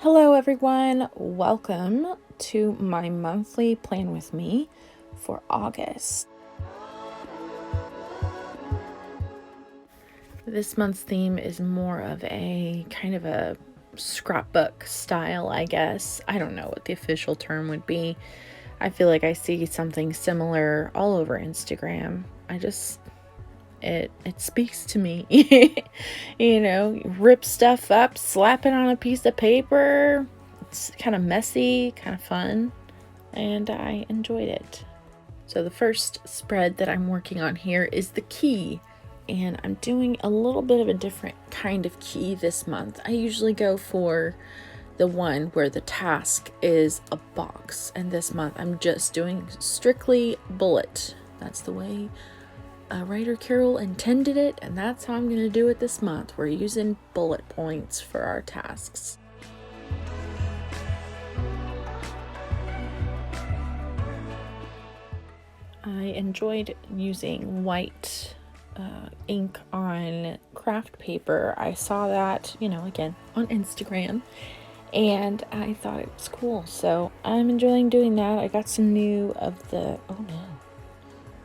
Hello everyone, welcome to my monthly plan with me for August. This month's theme is more of a kind of a scrapbook style, I guess. I don't know what the official term would be. I feel like I see something similar all over Instagram. It speaks to me. Rip stuff up, slap it on a piece of paper. It's kind of messy, kind of fun, and I enjoyed it. So the first spread that I'm working on here is the key, and I'm doing a little bit of a different kind of key this month. I usually go for the one where the task is a box, and this month I'm just doing strictly bullet. That's the way writer Carol intended it, and that's how I'm going to do it this month. We're using bullet points for our tasks. I enjoyed using white ink on craft paper. I saw that, again, on Instagram, and I thought it was cool. So I'm enjoying doing that. I got some new of the,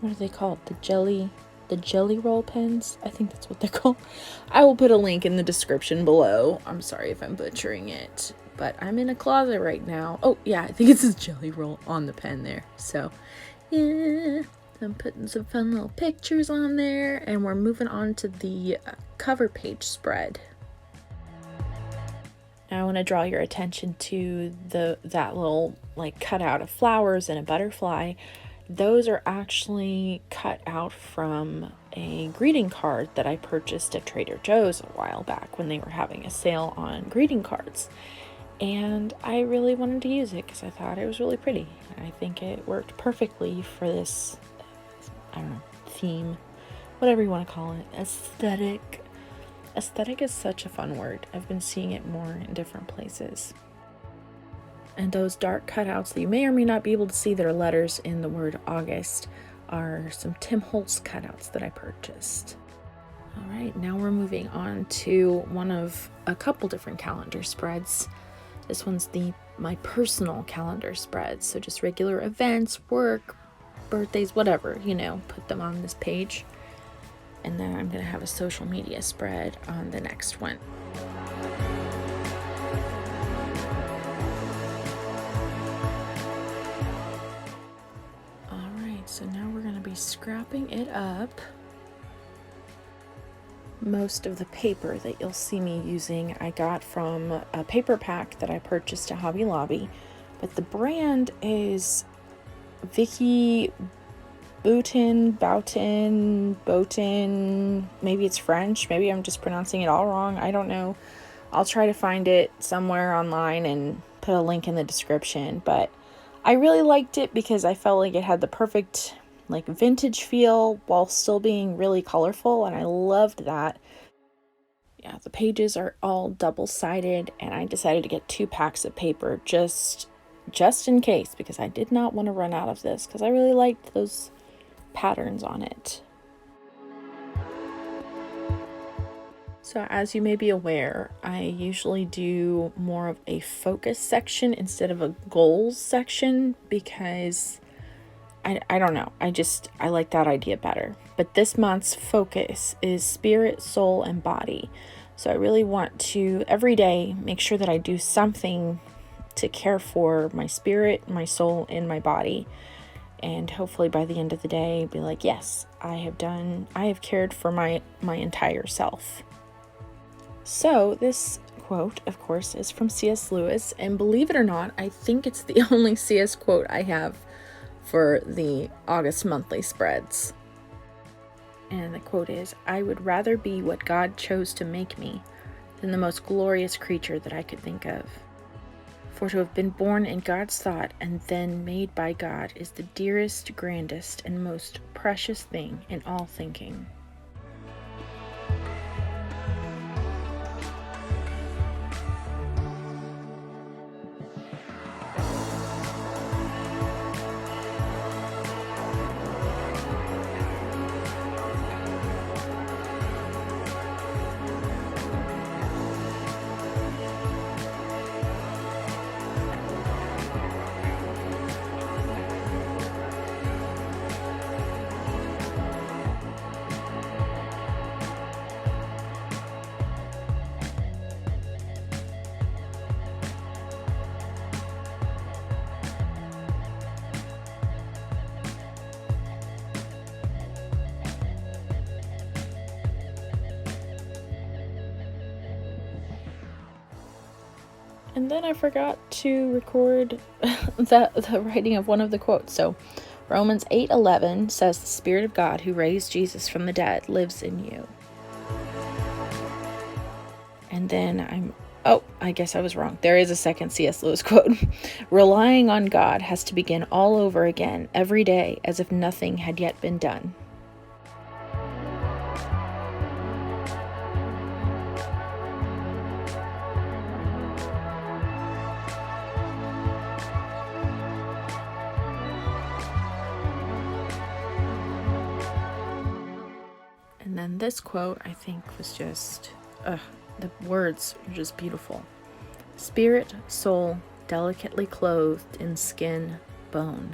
what are they called? The jelly roll pens? I think that's what they're called. I will put a link in the description below. I'm sorry if I'm butchering it, but I'm in a closet right now. Oh yeah, I think it says jelly roll on the pen there. So yeah, I'm putting some fun little pictures on there, and we're moving on to the cover page spread. Now I want to draw your attention to that little cutout of flowers and a butterfly. Those are actually cut out from a greeting card that I purchased at Trader Joe's a while back when they were having a sale on greeting cards. And I really wanted to use it because I thought it was really pretty. I think it worked perfectly for this, theme, whatever you want to call it, aesthetic. Aesthetic is such a fun word. I've been seeing it more in different places. And those dark cutouts that you may or may not be able to see that are letters in the word August are some Tim Holtz cutouts that I purchased. All right, now we're moving on to one of a couple different calendar spreads. This one's my personal calendar spread. So just regular events, work, birthdays, whatever, put them on this page. And then I'm going to have a social media spread on the next one. So now we're going to be scrapping it up. Most of the paper that you'll see me using I got from a paper pack that I purchased at Hobby Lobby, but the brand is Vicki Boutin, maybe it's French, maybe I'm just pronouncing it all wrong, I don't know. I'll try to find it somewhere online and put a link in the description, but I really liked it because I felt like it had the perfect vintage feel while still being really colorful, and I loved that. Yeah, the pages are all double-sided, and I decided to get 2 packs of paper just in case, because I did not want to run out of this because I really liked those patterns on it. So as you may be aware, I usually do more of a focus section instead of a goals section because I don't know. I like that idea better. But this month's focus is spirit, soul, and body. So I really want to every day make sure that I do something to care for my spirit, my soul, and my body. And hopefully by the end of the day, be like, yes, I have cared for my entire self. So this quote, of course, is from C.S. Lewis, and believe it or not, I think it's the only C.S. quote I have for the August monthly spreads. And the quote is, "I would rather be what God chose to make me than the most glorious creature that I could think of. For to have been born in God's thought and then made by God is the dearest, grandest, and most precious thing in all thinking." And then I forgot to record the writing of one of the quotes. So Romans 8:11 says, "The Spirit of God who raised Jesus from the dead lives in you." And then I guess I was wrong. There is a second C.S. Lewis quote. "Relying on God has to begin all over again every day as if nothing had yet been done." And then this quote, I think, was just, the words are just beautiful. "Spirit, soul, delicately clothed in skin, bone,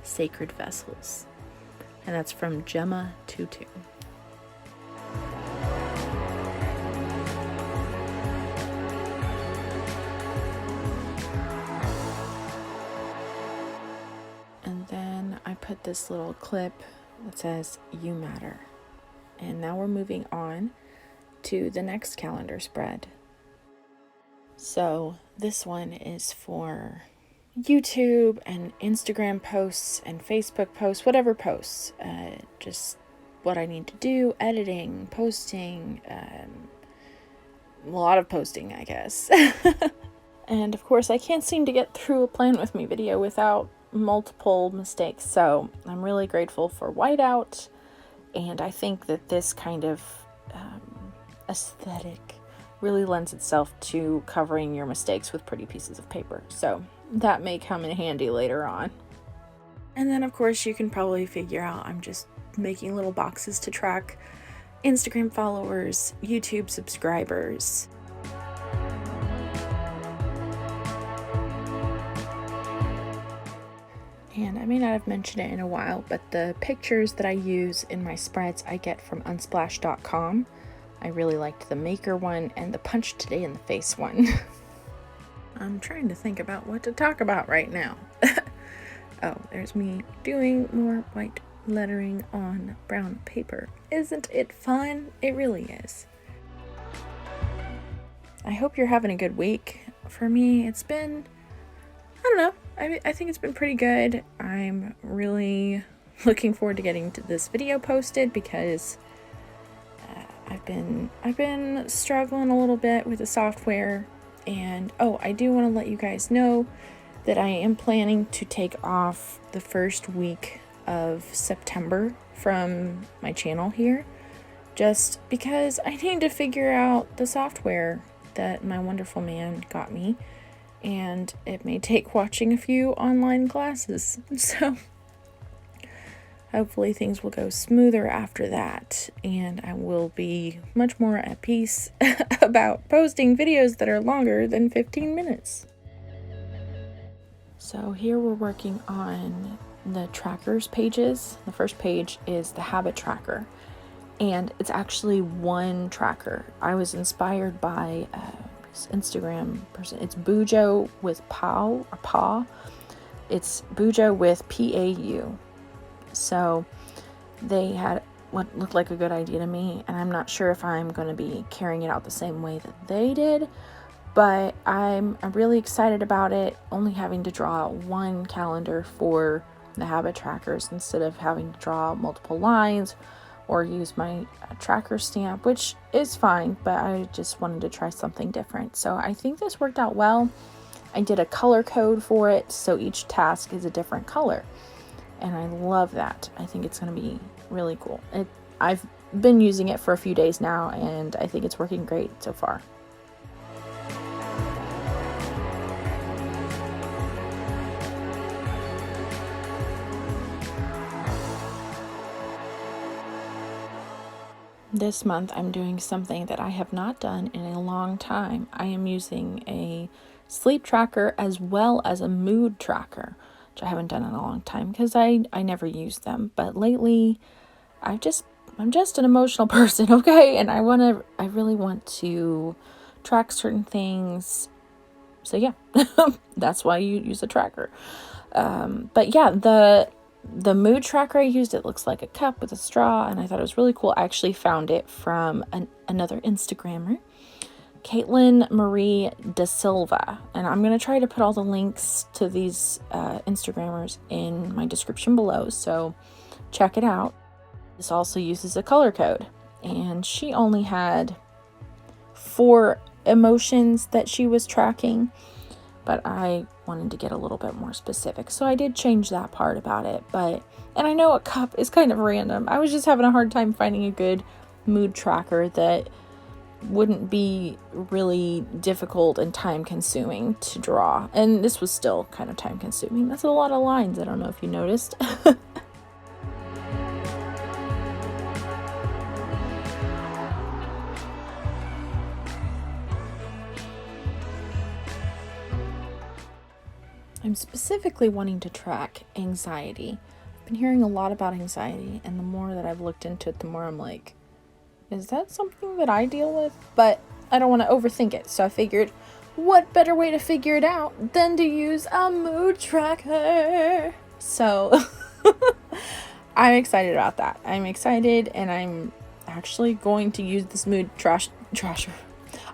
sacred vessels." And that's from Gemma Tutu. And then I put this little clip that says, "You matter." And now we're moving on to the next calendar spread. So this one is for YouTube and Instagram posts and Facebook posts, whatever posts, just what I need to do, editing, posting, a lot of posting, I guess. And of course, I can't seem to get through a Plan With Me video without multiple mistakes. So I'm really grateful for whiteout. And I think that this kind of aesthetic really lends itself to covering your mistakes with pretty pieces of paper. So that may come in handy later on. And then, of course, you can probably figure out I'm just making little boxes to track Instagram followers, YouTube subscribers. And I may not have mentioned it in a while, but the pictures that I use in my spreads I get from unsplash.com. I really liked the maker one and the punch today in the face one. I'm trying to think about what to talk about right now. Oh, there's me doing more white lettering on brown paper. Isn't it fun? It really is. I hope you're having a good week. For me, it's been, I don't know, I think it's been pretty good. I'm really looking forward to getting to this video posted because I've been struggling a little bit with the software. And I do want to let you guys know that I am planning to take off the first week of September from my channel here, just because I need to figure out the software that my wonderful man got me, and it may take watching a few online classes. So hopefully things will go smoother after that, and I will be much more at peace about posting videos that are longer than 15 minutes. So here we're working on the trackers pages. The first page is the habit tracker, and it's actually one tracker. I was inspired by this Instagram person. It's Bujo with Paw. It's Bujo with PAU. So they had what looked like a good idea to me, and I'm not sure if I'm going to be carrying it out the same way that they did, but I'm really excited about it, only having to draw one calendar for the habit trackers instead of having to draw multiple lines or use my tracker stamp, which is fine, but I just wanted to try something different. So I think this worked out well. I did a color code for it, so each task is a different color. And I love that. I think it's going to be really cool. I've been using it for a few days now, and I think it's working great so far. This month I'm doing something that I have not done in a long time. I am using a sleep tracker as well as a mood tracker, which I haven't done in a long time because I never use them. But lately I'm just an emotional person, okay? And I really want to track certain things. So yeah, that's why you use a tracker. But yeah, the mood tracker I used, it looks like a cup with a straw, and I thought it was really cool. I actually found it from another Instagrammer Caitlin Marie Da Silva. And I'm going to try to put all the links to these Instagrammers in my description below, so check it out. This also uses a color code, and she only had 4 emotions that she was tracking, but I wanted to get a little bit more specific, so I did change that part about it. And I know a cup is kind of random. I was just having a hard time finding a good mood tracker that wouldn't be really difficult and time consuming to draw, and this was still kind of time consuming. That's a lot of lines. I don't know if you noticed. I'm specifically wanting to track anxiety. I've been hearing a lot about anxiety, and the more that I've looked into it, the more I'm like, is that something that I deal with? But I don't want to overthink it, so I figured, what better way to figure it out than to use a mood tracker? So I'm excited about that. I'm excited, and I'm actually going to use this mood trasher.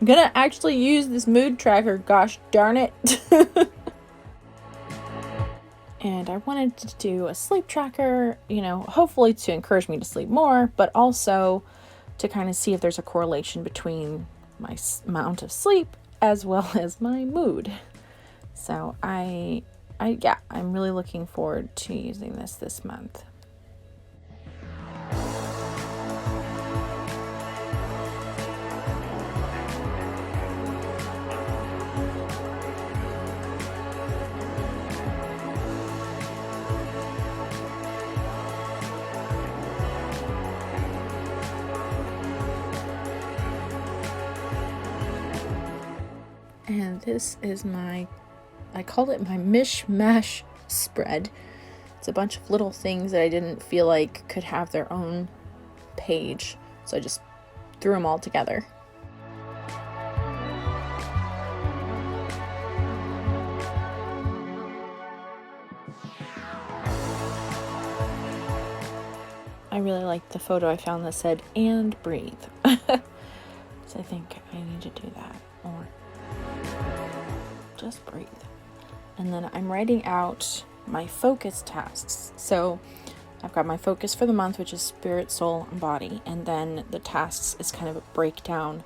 I'm gonna actually use this mood tracker, gosh darn it. And I wanted to do a sleep tracker, hopefully to encourage me to sleep more, but also to kind of see if there's a correlation between my amount of sleep as well as my mood. So I'm really looking forward to using this month. And this is I called it my mishmash spread. It's a bunch of little things that I didn't feel like could have their own page, so I just threw them all together. I really liked the photo I found that said, "and breathe." So I think I need to do that, or just breathe. And then I'm writing out my focus tasks. So I've got my focus for the month, which is spirit, soul, and body. And then the tasks is kind of a breakdown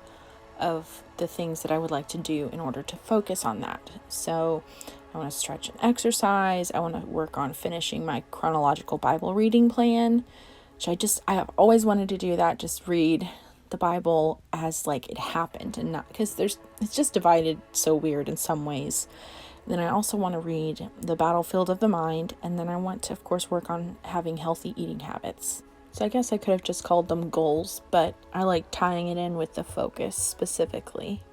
of the things that I would like to do in order to focus on that. So I want to stretch and exercise. I want to work on finishing my chronological Bible reading plan, which I have always wanted to do that. Just read the Bible as like it happened, and not because it's just divided so weird in some ways. Then I also want to read The Battlefield of the Mind, and then I want to, of course, work on having healthy eating habits. So I guess I could have just called them goals, but I like tying it in with the focus specifically.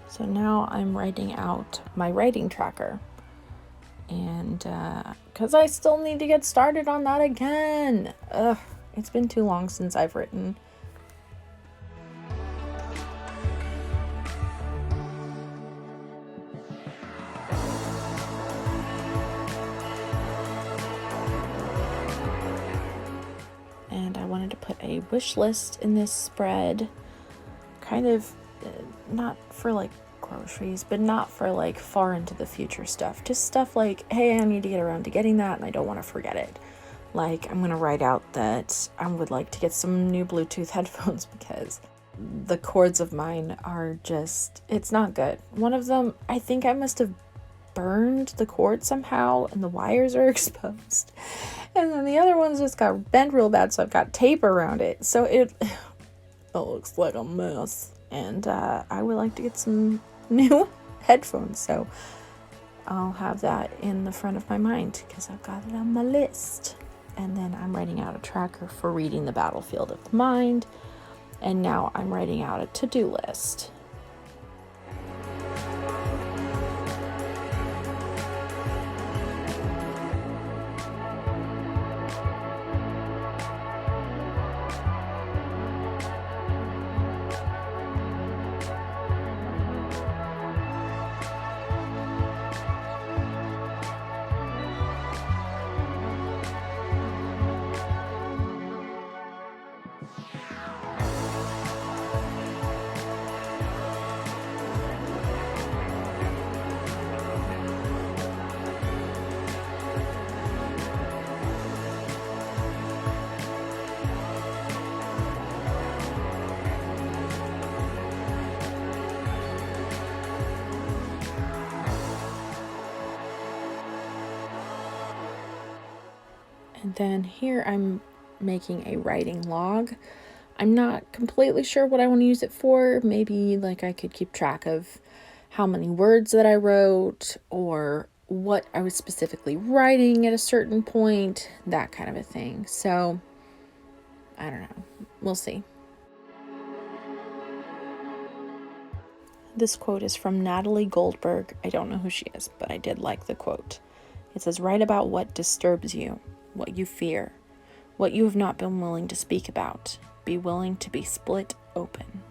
So now I'm writing out my writing tracker, and because I still need to get started on that again. It's been too long since I've written. And I wanted to put a wish list in this spread, kind of not for like groceries, but not for like far into the future stuff. Just stuff like, hey, I need to get around to getting that and I don't want to forget it. Like, I'm gonna write out that I would like to get some new Bluetooth headphones because the cords of mine are just, it's not good. One of them, I think I must have burned the cord somehow and the wires are exposed. And then the other one's just got bent real bad, so I've got tape around it. So it looks like a mess. And I would like to get some new headphones, so I'll have that in the front of my mind because I've got it on my list. And then I'm writing out a tracker for reading the battlefield of the mind. And now I'm writing out a to-do list. And then here I'm making a writing log. I'm not completely sure what I want to use it for. Maybe like I could keep track of how many words that I wrote or what I was specifically writing at a certain point, that kind of a thing. So I don't know. We'll see. This quote is from Natalie Goldberg. I don't know who she is, but I did like the quote. It says, "Write about what disturbs you, what you fear, what you have not been willing to speak about. Be willing to be split open."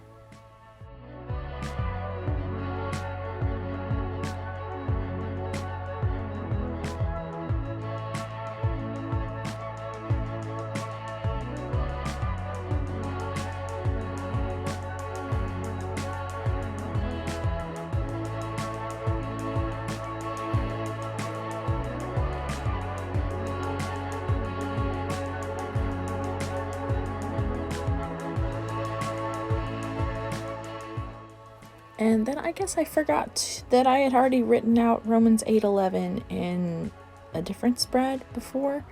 And then I guess I forgot that I had already written out Romans 8:11 in a different spread before.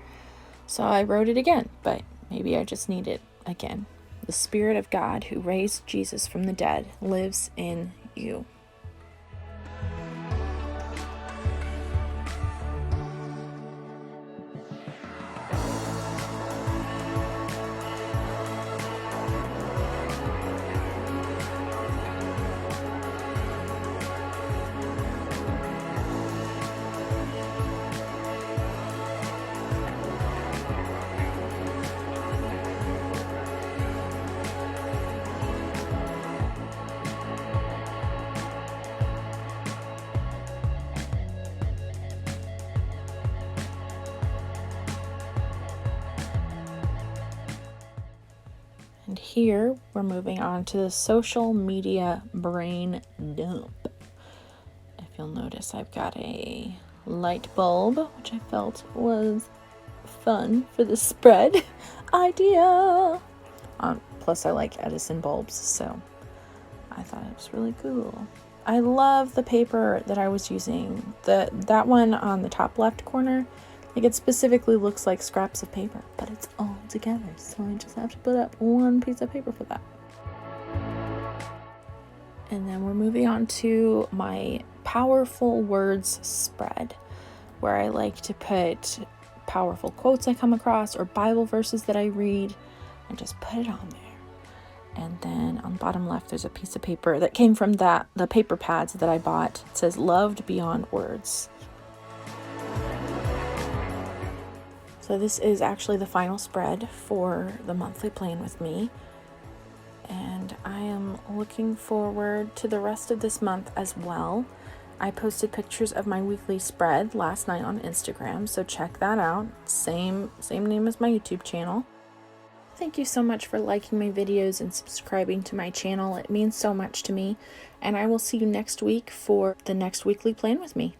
So I wrote it again, but maybe I just need it again. "The Spirit of God who raised Jesus from the dead lives in you." And here we're moving on to the social media brain dump. If you'll notice, I've got a light bulb, which I felt was fun for the spread idea. Plus I like Edison bulbs, so I thought it was really cool. I love the paper that I was using. That one on the top left corner, like it specifically looks like scraps of paper, but it's all together, so I just have to put up one piece of paper for that. And then we're moving on to my powerful words spread, where I like to put powerful quotes I come across or Bible verses that I read and just put it on there. And then on the bottom left, there's a piece of paper that came from the paper pads that I bought. It says, "Loved beyond words." So this is actually the final spread for the monthly plan with me. And I am looking forward to the rest of this month as well. I posted pictures of my weekly spread last night on Instagram, so check that out. Same name as my YouTube channel. Thank you so much for liking my videos and subscribing to my channel. It means so much to me. And I will see you next week for the next weekly plan with me.